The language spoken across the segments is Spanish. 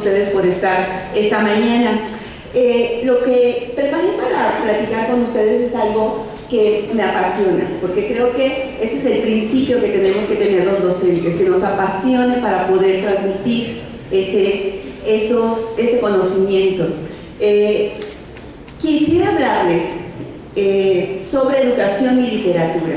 ustedes por estar esta mañana. Lo que preparé para platicar con ustedes es algo que me apasiona, porque creo que ese es el principio que tenemos que tener los docentes, que nos apasione para poder transmitir ese conocimiento. Quisiera hablarles sobre educación y literatura.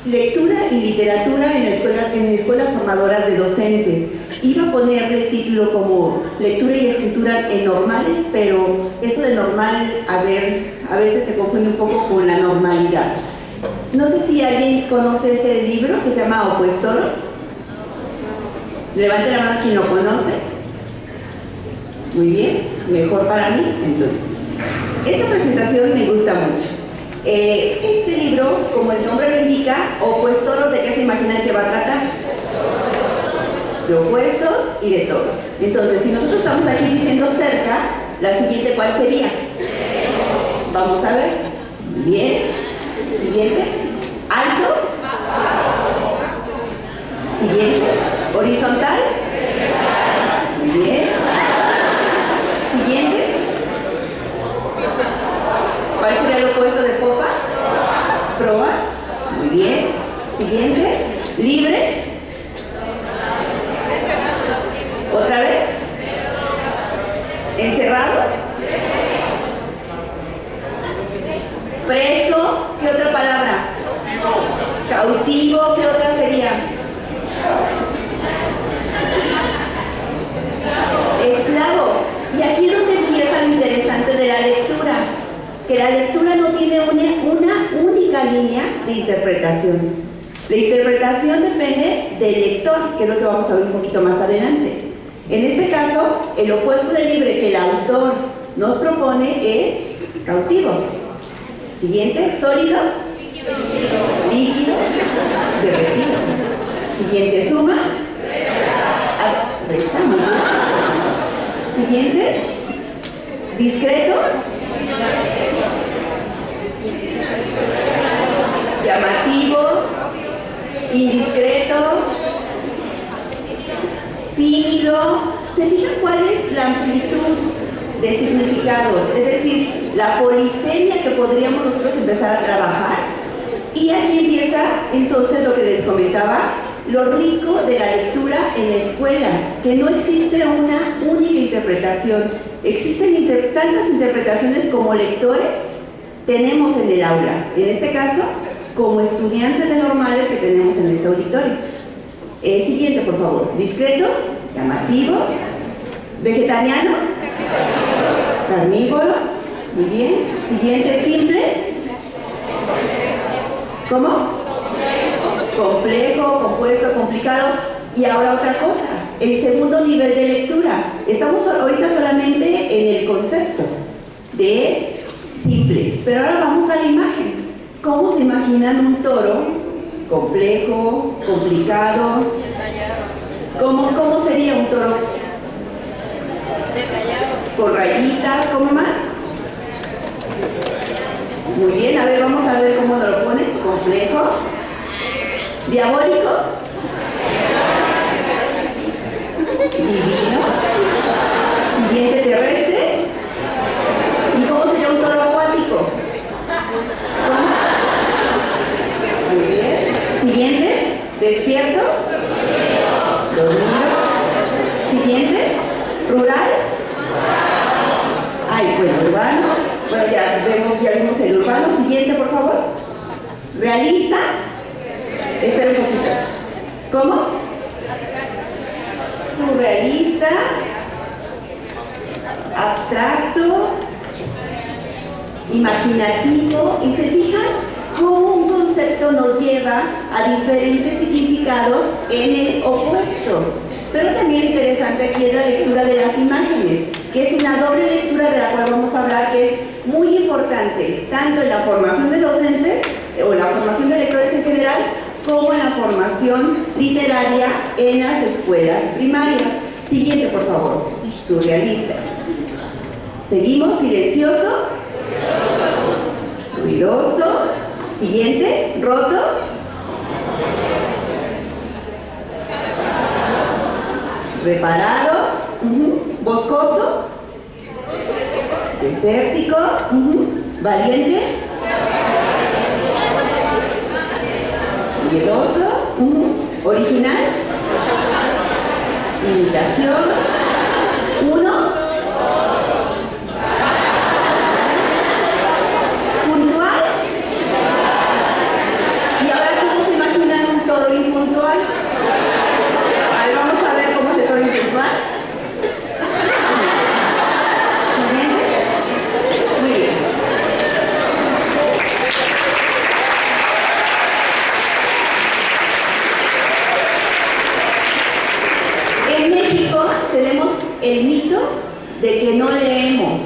Lectura y literatura en escuelas formadoras de docentes. Iba a ponerle el título como lectura y escritura en normales, pero eso de normal, a veces se confunde un poco con la normalidad. No sé si alguien conoce ese libro que se llama Opuestoros. Levante la mano quien lo conoce. Muy bien, mejor para mí, entonces. Esta presentación me gusta mucho. Este libro, como el nombre lo indica, Opuestoros, ¿de qué se imaginan que va a tratar? De opuestos y de toros. Entonces, si nosotros estamos aquí diciendo cerca, la siguiente, ¿cuál sería? Vamos a ver. Bien. Siguiente. Alto. Siguiente. Horizontal. Muy bien. Siguiente. ¿Cuál sería el opuesto de popa? Proa. Muy bien. Siguiente. Libre. ¿Otra vez? ¿Encerrado? ¿Preso? ¿Qué otra palabra? ¿Cautivo? ¿Qué otra sería? Esclavo. Y aquí es donde empieza lo interesante de la lectura, que la lectura no tiene una única línea de interpretación. La interpretación depende del lector, que es lo que vamos a ver un poquito más adelante. En este caso, el opuesto de libre que el autor nos propone es cautivo. Siguiente, sólido. Líquido. Derretido. Siguiente, suma. Resta. Siguiente, discreto. Llamativo. Indiscreto. Tímido. ¿Se fijan cuál es la amplitud de significados? Es decir, la polisemia que podríamos nosotros empezar a trabajar. Y aquí empieza entonces lo que les comentaba, lo rico de la lectura en la escuela, que no existe una única interpretación. Existen tantas interpretaciones como lectores tenemos en el aula. En este caso, como estudiantes de normales que tenemos en este auditorio. Siguiente, por favor. Discreto, llamativo, vegetariano, carnívoro, muy bien. Siguiente, simple. ¿Cómo? Complejo, compuesto, complicado. Y ahora otra cosa, el segundo nivel de lectura. Estamos ahorita solamente en el concepto de simple, pero ahora vamos a la imagen. ¿Cómo se imaginan un toro? Complejo, complicado. ¿Cómo sería un toro? Con rayitas, ¿cómo más? Muy bien, a ver, vamos a ver cómo nos lo pone. Complejo. Diabólico. Divino. Siguiente, terrestre. ¿Y cómo sería un toro acuático? Muy bien. Siguiente, despierto. Dormido. Siguiente, rural. Ay, bueno, urbano. Bueno, ya vimos el urbano. Siguiente, por favor. Realista. Espera un poquito. ¿Cómo? Surrealista. Abstracto. Imaginativo. ¿Y se fijan cómo un concepto nos lleva a diferentes significados en el opuesto? Pero también lo interesante aquí es la lectura de las imágenes, que es una doble lectura de la cual vamos a hablar, que es muy importante, tanto en la formación de docentes, o la formación de lectores en general, como en la formación literaria en las escuelas primarias. Siguiente, por favor. Surrealista. Seguimos. Silencioso. Ruidoso. Siguiente. Roto. Reparado. desértico, valiente, miedoso, original, imitación, uno, puntual. Y ahora, ¿cómo se imaginan un toro impuntual? A ver, vamos a ver cómo es el toro impuntual. Muy bien. En México tenemos el mito de que no leemos.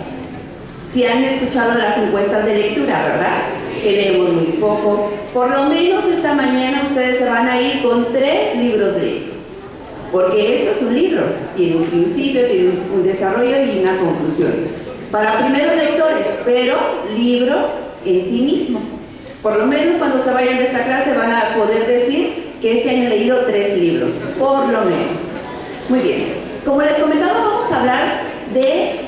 Si han escuchado las encuestas de lectura, ¿verdad? Que leemos muy poco. Por lo menos esta mañana ustedes se van a ir con 3 libros leídos. Porque esto es un libro. Tiene un principio, tiene un desarrollo y una conclusión. Para primeros lectores, pero libro en sí mismo. Por lo menos cuando se vayan de esta clase van a poder decir que este año han leído 3 libros. Por lo menos. Muy bien. Como les comentaba, vamos a hablar de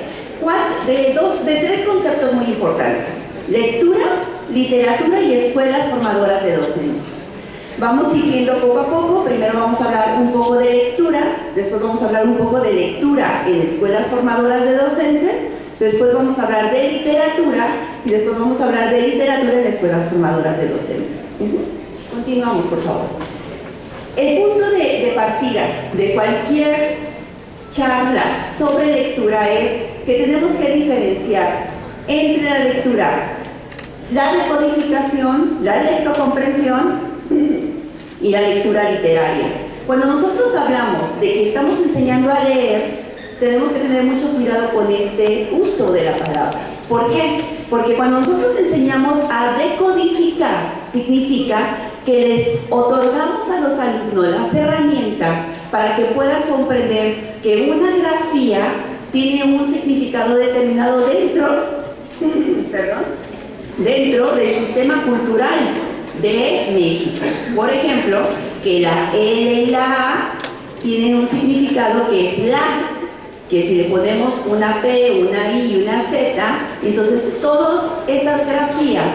3 conceptos muy importantes: lectura, literatura y escuelas formadoras de docentes. Vamos a ir viendo poco a poco. Primero vamos a hablar un poco de lectura, después vamos a hablar un poco de lectura en escuelas formadoras de docentes, después vamos a hablar de literatura y después vamos a hablar de literatura en escuelas formadoras de docentes. Continuamos, por favor. El punto de partida de cualquier charla sobre lectura es que tenemos que diferenciar entre la lectura, la decodificación, la lectocomprensión y la lectura literaria. Cuando nosotros hablamos de que estamos enseñando a leer, tenemos que tener mucho cuidado con este uso de la palabra. ¿Por qué? Porque cuando nosotros enseñamos a decodificar, significa que les otorgamos a los alumnos las herramientas para que puedan comprender que una grafía tiene un significado determinado dentro del sistema cultural de México. Por ejemplo, que la L y la A tienen un significado que es la, que si le ponemos una P, una I y una Z, entonces todas esas grafías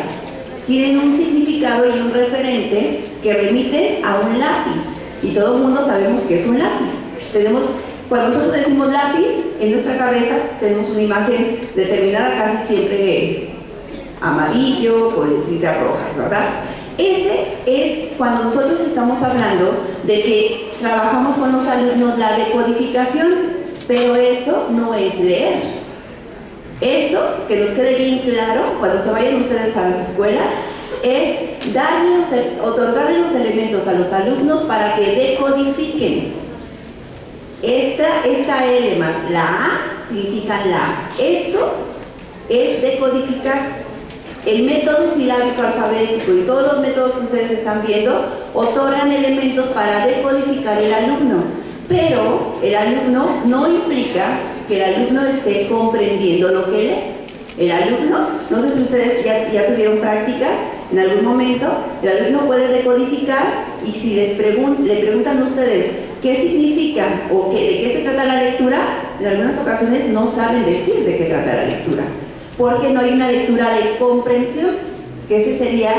tienen un significado y un referente que remite a un lápiz. Y todo el mundo sabemos que es un lápiz. Cuando nosotros decimos lápiz, en nuestra cabeza tenemos una imagen determinada, casi siempre amarillo, con letritas rojas, ¿verdad? Ese es cuando nosotros estamos hablando de que trabajamos con los alumnos la decodificación, pero eso no es leer. Eso, que nos quede bien claro, cuando se vayan ustedes a las escuelas, es otorgarle los elementos a los alumnos para que decodifiquen. Esta L más la A significan la. Esto es decodificar. El método silábico alfabético y todos los métodos que ustedes están viendo otorgan elementos para decodificar el alumno. Pero el alumno no implica que el alumno esté comprendiendo lo que lee. El alumno, no sé si ustedes ya tuvieron prácticas en algún momento, el alumno puede decodificar y si le preguntan a ustedes qué significa o de qué se trata la lectura, en algunas ocasiones no saben decir de qué trata la lectura, porque no hay una lectura de comprensión, que ese sería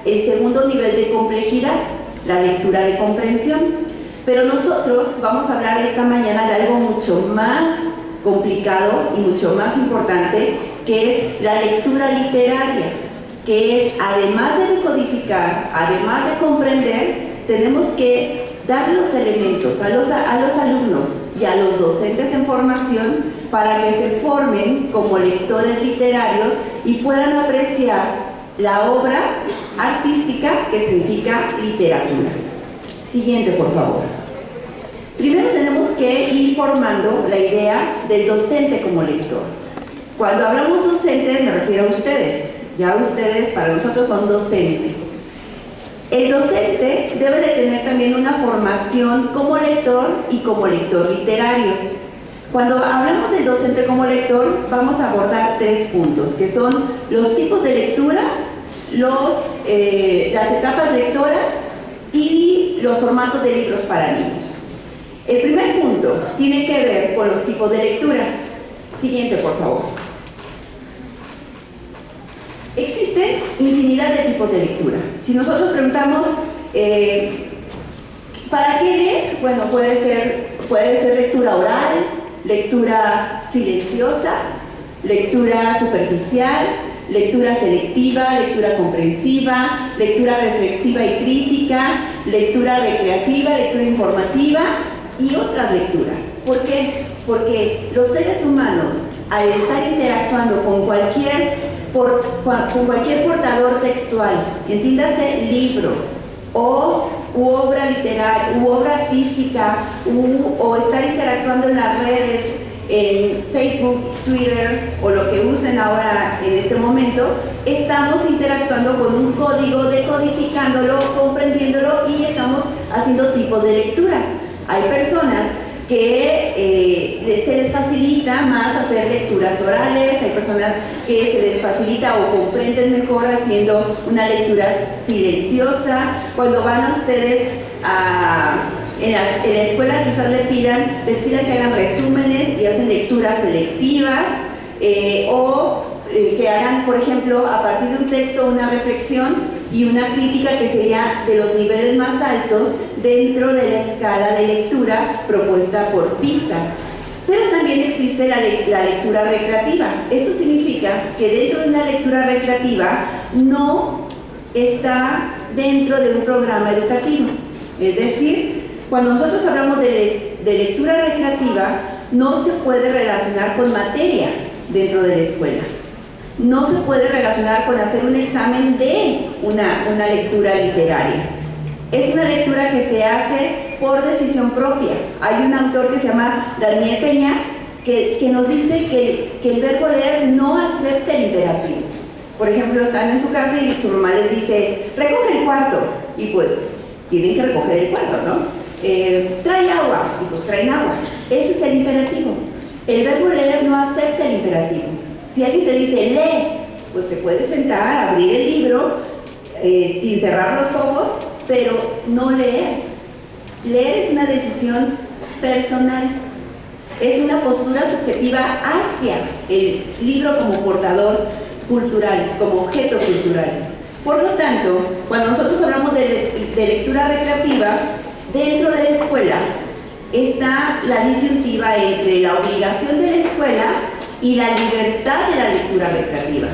el segundo nivel de complejidad, la lectura de comprensión. Pero nosotros vamos a hablar esta mañana de algo mucho más complicado y mucho más importante, que es la lectura literaria, que es, además de decodificar, además de comprender, tenemos que dar los elementos a los alumnos y a los docentes en formación para que se formen como lectores literarios y puedan apreciar la obra artística que significa literatura. Siguiente, por favor. Primero tenemos que ir formando la idea del docente como lector. Cuando hablamos docente me refiero a ustedes. Ya ustedes para nosotros son docentes. El docente debe de tener también una formación como lector y como lector literario. Cuando hablamos del docente como lector, vamos a abordar 3 puntos, que son los tipos de lectura, las etapas lectoras y los formatos de libros para niños. El primer punto tiene que ver con los tipos de lectura. Siguiente, por favor. infinidad de tipos de lectura. Si nosotros preguntamos, ¿para qué lees? Bueno, puede ser lectura oral, lectura silenciosa, lectura superficial, lectura selectiva, lectura comprensiva, lectura reflexiva y crítica, lectura recreativa, lectura informativa y otras lecturas. ¿Por qué? Porque los seres humanos, al estar interactuando con cualquier portador textual, entiéndase libro u obra literaria, u obra artística, o estar interactuando en las redes, en Facebook, Twitter o lo que usen ahora en este momento, estamos interactuando con un código, decodificándolo, comprendiéndolo y estamos haciendo tipos de lectura. Hay personas que se les facilita más hacer lecturas orales, hay personas que se les facilita o comprenden mejor haciendo una lectura silenciosa. Cuando van a ustedes en la escuela quizás les pidan que hagan resúmenes y hacen lecturas selectivas o que hagan, por ejemplo, a partir de un texto una reflexión y una crítica que sería de los niveles más altos dentro de la escala de lectura propuesta por PISA. Pero también existe la lectura recreativa. Esto significa que dentro de una lectura recreativa no está dentro de un programa educativo. Es decir, cuando nosotros hablamos de lectura recreativa, no se puede relacionar con materia dentro de la escuela. No se puede relacionar con hacer un examen de una lectura literaria. Es una lectura que se hace por decisión propia. Hay un autor que se llama Daniel Peña que nos dice que el verbo leer no acepta el imperativo. Por ejemplo, están en su casa y su mamá les dice, recoge el cuarto, y pues tienen que recoger el cuarto, ¿no? Trae agua, y pues traen agua. Ese es el imperativo. El verbo leer no acepta el imperativo. Si alguien te dice lee, pues te puedes sentar, abrir el libro sin cerrar los ojos, pero no leer. Leer es una decisión personal, es una postura subjetiva hacia el libro como portador cultural, como objeto cultural. Por lo tanto, cuando nosotros hablamos de lectura recreativa, dentro de la escuela está la disyuntiva entre la obligación de la escuela y la libertad de la lectura recreativa.